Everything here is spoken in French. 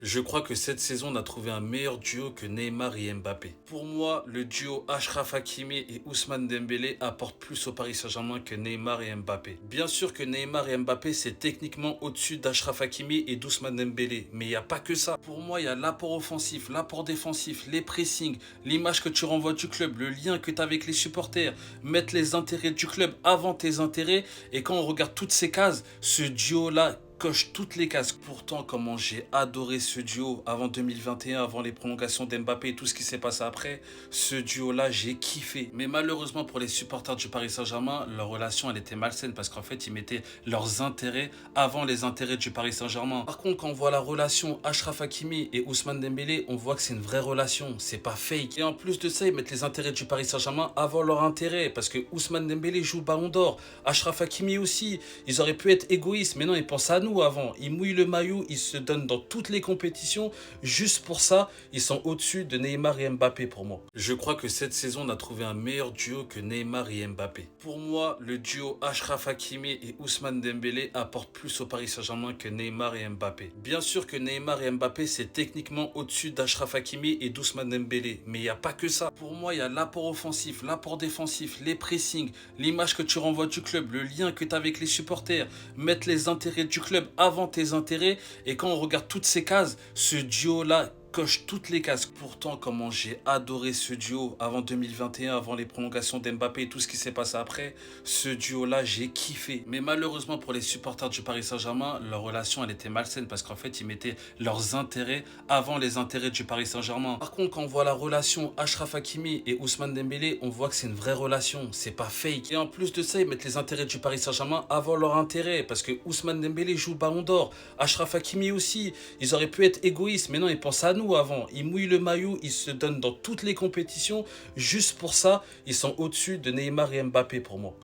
Je crois que cette saison, on a trouvé un meilleur duo que Neymar et Mbappé. Pour moi, le duo Achraf Hakimi et Ousmane Dembélé apporte plus au Paris Saint-Germain que Neymar et Mbappé. Bien sûr que Neymar et Mbappé, c'est techniquement au-dessus d'Achraf Hakimi et d'Ousmane Dembélé. Mais il n'y a pas que ça. Pour moi, il y a l'apport offensif, l'apport défensif, les pressings, l'image que tu renvoies du club, le lien que tu as avec les supporters, mettre les intérêts du club avant tes intérêts. Et quand on regarde toutes ces cases, ce duo-là coche toutes les cases. Pourtant, comment j'ai adoré ce duo avant 2021, avant les prolongations d'Mbappé et tout ce qui s'est passé après. Ce duo-là, j'ai kiffé. Mais malheureusement pour les supporters du Paris Saint-Germain, leur relation, elle était malsaine parce qu'en fait, ils mettaient leurs intérêts avant les intérêts du Paris Saint-Germain. Par contre, quand on voit la relation Achraf Hakimi et Ousmane Dembélé, on voit que c'est une vraie relation. C'est pas fake. Et en plus de ça, ils mettent les intérêts du Paris Saint-Germain avant leur intérêt parce que Ousmane Dembélé joue le Ballon d'Or. Achraf Hakimi aussi. Ils auraient pu être égoïstes, mais non, ils pensent à nous avant. Ils mouillent le maillot, ils se donnent dans toutes les compétitions. Juste pour ça, ils sont au-dessus de Neymar et Mbappé pour moi. Je crois que cette saison, on a trouvé un meilleur duo que Neymar et Mbappé. Pour moi, le duo Achraf Hakimi et Ousmane Dembélé apporte plus au Paris Saint-Germain que Neymar et Mbappé. Bien sûr que Neymar et Mbappé, c'est techniquement au-dessus d'Achraf Hakimi et d'Ousmane Dembélé. Mais il n'y a pas que ça. Pour moi, il y a l'apport offensif, l'apport défensif, les pressings, l'image que tu renvoies du club, le lien que tu as avec les supporters, mettre les intérêts du club avant tes intérêts. Et quand on regarde toutes ces cases, ce duo-là coche toutes les cases. Pourtant, comment j'ai adoré ce duo avant 2021, avant les prolongations d'Mbappé et tout ce qui s'est passé après. Ce duo-là, j'ai kiffé. Mais malheureusement pour les supporters du Paris Saint-Germain, leur relation, elle était malsaine parce qu'en fait, ils mettaient leurs intérêts avant les intérêts du Paris Saint-Germain. Par contre, quand on voit la relation Achraf Hakimi et Ousmane Dembélé, on voit que c'est une vraie relation. C'est pas fake. Et en plus de ça, ils mettent les intérêts du Paris Saint-Germain avant leur intérêt parce que Ousmane Dembélé joue le Ballon d'Or. Achraf Hakimi aussi. Ils auraient pu être égoïstes, mais non, ils pensent à nous avant. Ils mouillent le maillot, ils se donnent dans toutes les compétitions. Juste pour ça, ils sont au-dessus de Neymar et Mbappé pour moi.